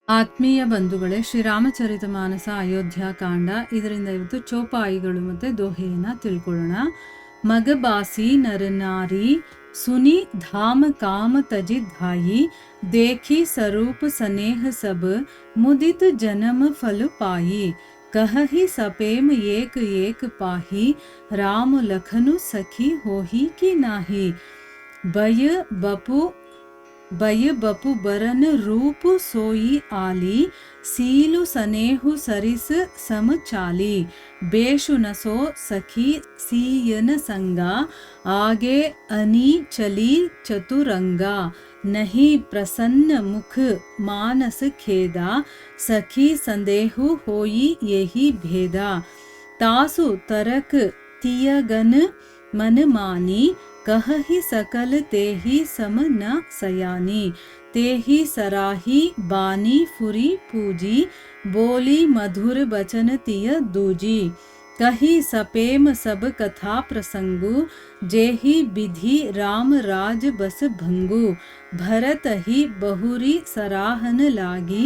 ಆತ್ಮೀಯ ಬಂಧುಗಳೇ, ಶ್ರೀರಾಮಚರಿತ ಮಾನಸ ಅಯೋಧ್ಯಾಕಾಂಡ. ಇದರಿಂದ ಇವತ್ತು ಚೋಪಾಯಿಗಳು ಮತ್ತು ದೋಹೆಯನ್ನು ತಿಳ್ಕೊಳ್ಳೋಣ. ಮಗಬಾಸಿ ನರನಾರಿ ಸುನಿ ಧಾಮ ಕಾಮ ತಜಿ ಧಾಯಿ देखी स्वरूप स्नेह सब मुदित जन्म फल पाई कहहि सपेम एक एक पाही राम लखनु सखी होही की नाही बय बपु बरन रूप सोई आली सीलु सनेहु सरिस सम चाली बेशु नसो सखी सीयन संगा आगे अनी चली चतुरंगा नहीं प्रसन्न मुख मानस खेदा सखी संदेहु होई यही भेदा तासु तरक तियगन मन मानी कहहि सकल तेहि सम न सयानी तेहि सराही बानी फुरी पूजी बोली मधुर बचन तिय दूजी कही सपेम सब कथा प्रसंगु जेहि विधि राम राज बस भंगु भरत ही बहुरी सराहन लागी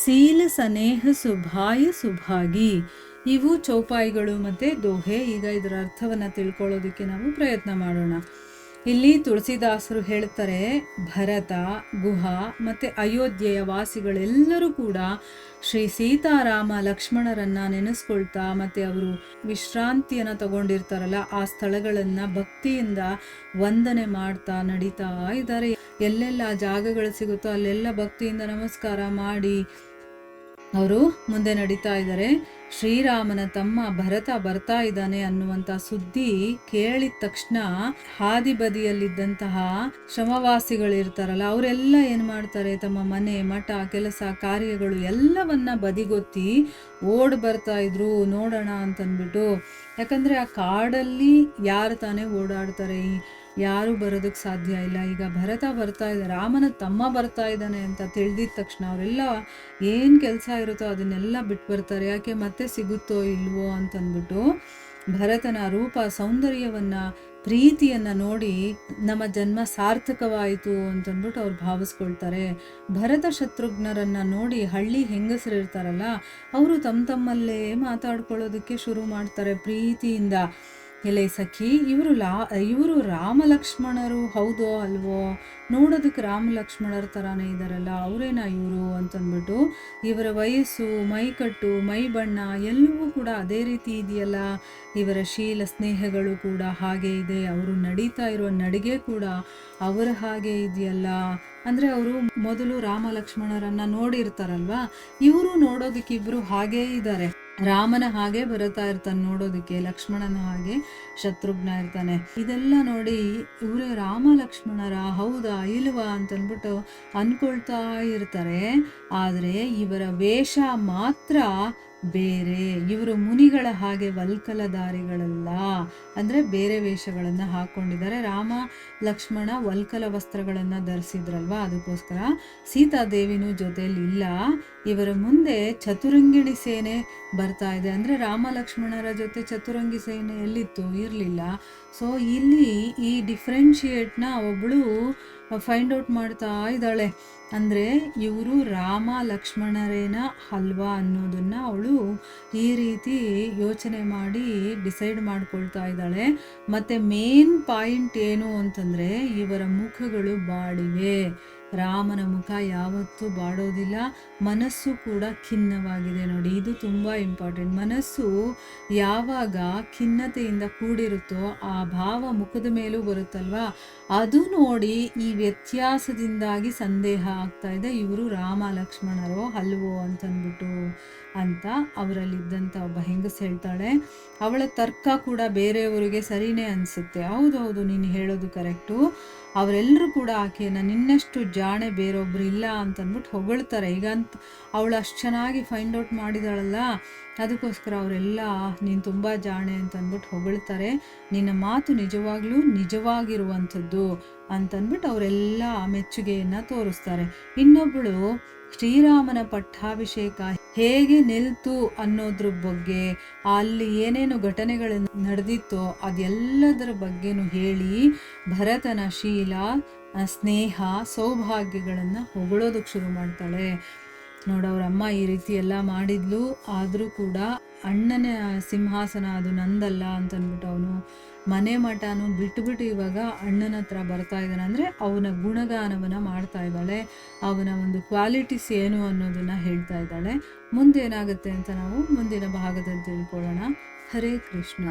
सील स्नेह सुभाय सुभागी. ಇವು ಚೌಪಾಯಿಗಳು ಮತ್ತು ದೋಹೆ. ಈಗ ಇದರ ಅರ್ಥವನ್ನು ತಿಳ್ಕೊಳ್ಳೋದಕ್ಕೆ ನಾವು ಪ್ರಯತ್ನ ಮಾಡೋಣ. ಇಲ್ಲಿ ತುಳಸಿದಾಸರು ಹೇಳ್ತಾರೆ, ಭರತ, ಗುಹ ಮತ್ತು ಅಯೋಧ್ಯೆಯ ವಾಸಿಗಳೆಲ್ಲರೂ ಕೂಡ ಶ್ರೀ ಸೀತಾರಾಮ ಲಕ್ಷ್ಮಣರನ್ನು ನೆನೆಸ್ಕೊಳ್ತಾ ಮತ್ತು ಅವರು ವಿಶ್ರಾಂತಿಯನ್ನು ತಗೊಂಡಿರ್ತಾರಲ್ಲ ಆ ಸ್ಥಳಗಳನ್ನು ಭಕ್ತಿಯಿಂದ ವಂದನೆ ಮಾಡ್ತಾ ನಡೀತಾ ಇದ್ದಾರೆ. ಎಲ್ಲೆಲ್ಲ ಜಾಗಗಳು ಸಿಗುತ್ತೋ ಅಲ್ಲೆಲ್ಲ ಭಕ್ತಿಯಿಂದ ನಮಸ್ಕಾರ ಮಾಡಿ ಅವರು ಮುಂದೆ ನಡೀತಾ ಇದ್ದಾರೆ. ಶ್ರೀರಾಮನ ತಮ್ಮ ಭರತ ಬರ್ತಾ ಇದ್ದಾನೆ ಅನ್ನುವಂಥ ಸುದ್ದಿ ಕೇಳಿದ ತಕ್ಷಣ ಹಾದಿ ಬದಿಯಲ್ಲಿದ್ದಂತಹ ಶ್ರಮವಾಸಿಗಳಿರ್ತಾರಲ್ಲ ಅವರೆಲ್ಲ ಏನು ಮಾಡ್ತಾರೆ, ತಮ್ಮ ಮನೆ, ಮಠ, ಕೆಲಸ, ಕಾರ್ಯಗಳು ಎಲ್ಲವನ್ನ ಬದಿಗೊತ್ತಿ ಓಡ್ ಬರ್ತಾ ಇದ್ರು ನೋಡೋಣ ಅಂತಂದ್ಬಿಟ್ಟು. ಯಾಕಂದರೆ ಆ ಕಾಡಲ್ಲಿ ಯಾರು ತಾನೇ ಓಡಾಡ್ತಾರೆ, ಯಾರು ಬರೋದಕ್ಕೆ ಸಾಧ್ಯ ಇಲ್ಲ. ಈಗ ಭರತ ಬರ್ತಾ ಇದ್ದಾರೆ, ರಾಮನ ತಮ್ಮ ಬರ್ತಾ ಇದ್ದಾನೆ ಅಂತ ತಿಳಿದಿದ ತಕ್ಷಣ ಅವರೆಲ್ಲ ಏನು ಕೆಲಸ ಇರುತ್ತೋ ಅದನ್ನೆಲ್ಲ ಬಿಟ್ಟು ಬರ್ತಾರೆ. ಯಾಕೆ ಮತ್ತೆ ಸಿಗುತ್ತೋ ಇಲ್ವೋ ಅಂತಂದ್ಬಿಟ್ಟು ಭರತನ ರೂಪ ಸೌಂದರ್ಯವನ್ನು ಪ್ರೀತಿಯನ್ನು ನೋಡಿ ನಮ್ಮ ಜನ್ಮ ಸಾರ್ಥಕವಾಯಿತು ಅಂತಂದ್ಬಿಟ್ಟು ಅವ್ರು ಭಾವಿಸ್ಕೊಳ್ತಾರೆ. ಭರತ ಶತ್ರುಘ್ನರನ್ನು ನೋಡಿ ಹಳ್ಳಿ ಹೆಂಗಸರಿರ್ತಾರಲ್ಲ ಅವರು ತಮ್ಮಲ್ಲೇ ಮಾತಾಡ್ಕೊಳ್ಳೋದಕ್ಕೆ ಶುರು ಮಾಡ್ತಾರೆ ಪ್ರೀತಿಯಿಂದ. ಎಲೆ ಸಖಿ, ಇವರು ರಾಮ ಲಕ್ಷ್ಮಣರು ಹೌದೋ ಅಲ್ವೋ, ನೋಡೋದಕ್ಕೆ ರಾಮ ಲಕ್ಷ್ಮಣರ ಥರನೇ ಇದ್ದಾರಲ್ಲ, ಅವರೇನಾ ಇವರು ಅಂತಂದ್ಬಿಟ್ಟು ಇವರ ವಯಸ್ಸು, ಮೈಕಟ್ಟು, ಮೈ ಬಣ್ಣ ಎಲ್ಲವೂ ಕೂಡ ಅದೇ ರೀತಿ ಇದೆಯಲ್ಲ, ಇವರ ಶೀಲ ಸ್ನೇಹಗಳು ಕೂಡ ಹಾಗೆ ಇದೆ, ಅವರು ನಡೀತಾ ಇರೋ ನಡಿಗೆ ಕೂಡ ಅವರ ಹಾಗೆ ಇದೆಯಲ್ಲ. ಅಂದರೆ ಅವರು ಮೊದಲು ರಾಮ ಲಕ್ಷ್ಮಣರನ್ನು ನೋಡಿರ್ತಾರಲ್ವಾ, ಇವರು ನೋಡೋದಕ್ಕೆ ಇಬ್ಬರು ಹಾಗೇ ಇದ್ದಾರೆ. ರಾಮನ ಹಾಗೆ ಬರ್ತಾ ಇರ್ತಾನೆ ನೋಡೋದಕ್ಕೆ, ಲಕ್ಷ್ಮಣನ ಹಾಗೆ ಶತ್ರುಘ್ನ ಇರ್ತಾನೆ. ಇದೆಲ್ಲ ನೋಡಿ ಇವರೇ ರಾಮ ಲಕ್ಷ್ಮಣರ ಹೌದಾ ಇಲ್ವಾ ಅಂತಂದ್ಬಿಟ್ಟು ಅನ್ಕೊಳ್ತಾ ಇರ್ತಾರೆ. ಆದರೆ ಇವರ ವೇಷ ಮಾತ್ರ ಬೇರೆ. ಇವರು ಮುನಿಗಳ ಹಾಗೆ ವಲ್ಕಲಧಾರಿಗಳಲ್ಲ, ಅಂದರೆ ಬೇರೆ ವೇಷಗಳನ್ನು ಹಾಕ್ಕೊಂಡಿದ್ದಾರೆ. ರಾಮ ಲಕ್ಷ್ಮಣ ವಲ್ಕಲ ವಸ್ತ್ರಗಳನ್ನು ಧರಿಸಿದ್ರಲ್ವ, ಅದಕ್ಕೋಸ್ಕರ ಸೀತಾದೇವಿನೂ ಜೊತೆಯಲ್ಲಿ ಇಲ್ಲ. ಇವರ ಮುಂದೆ ಚತುರಂಗಿಣಿ ಸೇನೆ ಬರ್ತಾ ಇದೆ. ಅಂದರೆ ರಾಮ ಲಕ್ಷ್ಮಣರ ಜೊತೆ ಚತುರಂಗಿ ಸೇನೆ ಎಲ್ಲಿತ್ತು, ಇರಲಿಲ್ಲ. ಸೊ ಇಲ್ಲಿ ಈ ಡಿಫ್ರೆನ್ಷಿಯೇಟ್ನ ಒಬ್ಬಳು ಫೈಂಡ್ ಔಟ್ ಮಾಡ್ತಾ ಇದ್ದಾಳೆ. ಅಂದರೆ ಇವರು ರಾಮ ಲಕ್ಷ್ಮಣರೇನ ಅಲ್ವಾ ಅನ್ನೋದನ್ನು ಅವಳು ಈ ರೀತಿ ಯೋಚನೆ ಮಾಡಿ ಡಿಸೈಡ್ ಮಾಡ್ಕೊಳ್ತಾ ಇದ್ದಾಳೆ. ಮತ್ತು ಮೇನ್ ಪಾಯಿಂಟ್ ಏನು ಅಂತಂದರೆ ಇವರ ಮುಖಗಳು ಬಾಡಿವೆ. ರಾಮನ ಮುಖ ಯಾವತ್ತೂ ಬಾಡೋದಿಲ್ಲ, ಮನಸ್ಸು ಕೂಡ ಖಿನ್ನವಾಗಿದೆ. ನೋಡಿ, ಇದು ತುಂಬ ಇಂಪಾರ್ಟೆಂಟ್. ಮನಸ್ಸು ಯಾವಾಗ ಖಿನ್ನತೆಯಿಂದ ಕೂಡಿರುತ್ತೋ ಆ ಭಾವ ಮುಖದ ಮೇಲೂ ಬರುತ್ತಲ್ವಾ, ಅದು ನೋಡಿ ಈ ವ್ಯತ್ಯಾಸದಿಂದಾಗಿ ಸಂದೇಹ ಆಗ್ತಾ ಇದೆ, ಇವರು ರಾಮ ಲಕ್ಷ್ಮಣರೋ ಅಲ್ವೋ ಅಂತಂದ್ಬಿಟ್ಟು ಅಂತ ಅವರಲ್ಲಿದ್ದಂಥ ಒಬ್ಬ ಹೆಂಗಸು ಹೇಳ್ತಾಳೆ. ಅವಳ ತರ್ಕ ಕೂಡ ಬೇರೆಯವರಿಗೆ ಸರಿನೇ ಅನಿಸುತ್ತೆ. ಹೌದೌದು, ನೀನು ಹೇಳೋದು ಕರೆಕ್ಟು, ಅವರೆಲ್ಲರೂ ಕೂಡ ಆಕೆಯನ್ನು ನಿನ್ನಷ್ಟು ಜಾಣೆ ಬೇರೊಬ್ರು ಇಲ್ಲ ಅಂತಂದ್ಬಿಟ್ಟು ಹೊಗಳ್ತಾರೆ. ಈಗ ಅವಳು ಅಷ್ಟು ಚೆನ್ನಾಗಿ ಫೈಂಡ್ ಔಟ್ ಮಾಡಿದಾಳಲ್ಲ, ಅದಕ್ಕೋಸ್ಕರ ಅವರೆಲ್ಲ ನೀನು ತುಂಬ ಜಾಣೆ ಅಂತಂದ್ಬಿಟ್ಟು ಹೊಗಳ್ತಾರೆ. ನಿನ್ನ ಮಾತು ನಿಜವಾಗ್ಲೂ ನಿಜವಾಗಿರುವಂಥದ್ದು ಅಂತಂದ್ಬಿಟ್ಟು ಅವರೆಲ್ಲ ಮೆಚ್ಚುಗೆಯನ್ನು ತೋರಿಸ್ತಾರೆ. ಇನ್ನೊಬ್ಬಳು ಶ್ರೀರಾಮನ ಪಟ್ಟಾಭಿಷೇಕ ಹೇಗೆ ನಿಲ್ತು ಅನ್ನೋದ್ರ ಬಗ್ಗೆ, ಅಲ್ಲಿ ಏನೇನು ಘಟನೆಗಳು ನಡೆದಿತ್ತೋ ಅದೆಲ್ಲದರ ಬಗ್ಗೆನೂ ಹೇಳಿ ಭರತನ ಶೀಲ, ಸ್ನೇಹ, ಸೌಭಾಗ್ಯಗಳನ್ನು ಹೊಗಳೋದಕ್ಕೆ ಶುರು ಮಾಡ್ತಾಳೆ. ನೋಡು ಅವ್ರ ಅಮ್ಮ ಈ ರೀತಿ ಎಲ್ಲ ಮಾಡಿದ್ಲು, ಆದರೂ ಕೂಡ ಅಣ್ಣನ ಸಿಂಹಾಸನ ಅದು ನಂದಲ್ಲ ಅಂತ ಅಂದ್ಬಿಟ್ಟು ಅವನು ಮನೆ ಮಠನೂ ಬಿಟ್ಬಿಟ್ಟು ಇವಾಗ ಅಣ್ಣನ ಹತ್ರ ಬರ್ತಾ ಇದ್ದಾನೆ. ಅಂದರೆ ಅವನ ಗುಣಗಾನವನ್ನು ಮಾಡ್ತಾ ಇದ್ದಾಳೆ, ಅವನ ಒಂದು ಕ್ವಾಲಿಟೀಸ್ ಏನು ಅನ್ನೋದನ್ನು ಹೇಳ್ತಾ ಇದ್ದಾಳೆ. ಮುಂದೇನಾಗುತ್ತೆ ಅಂತ ನಾವು ಮುಂದಿನ ಭಾಗದಲ್ಲಿ ತಿಳ್ಕೊಳ್ಳೋಣ. ಹರೇ ಕೃಷ್ಣ.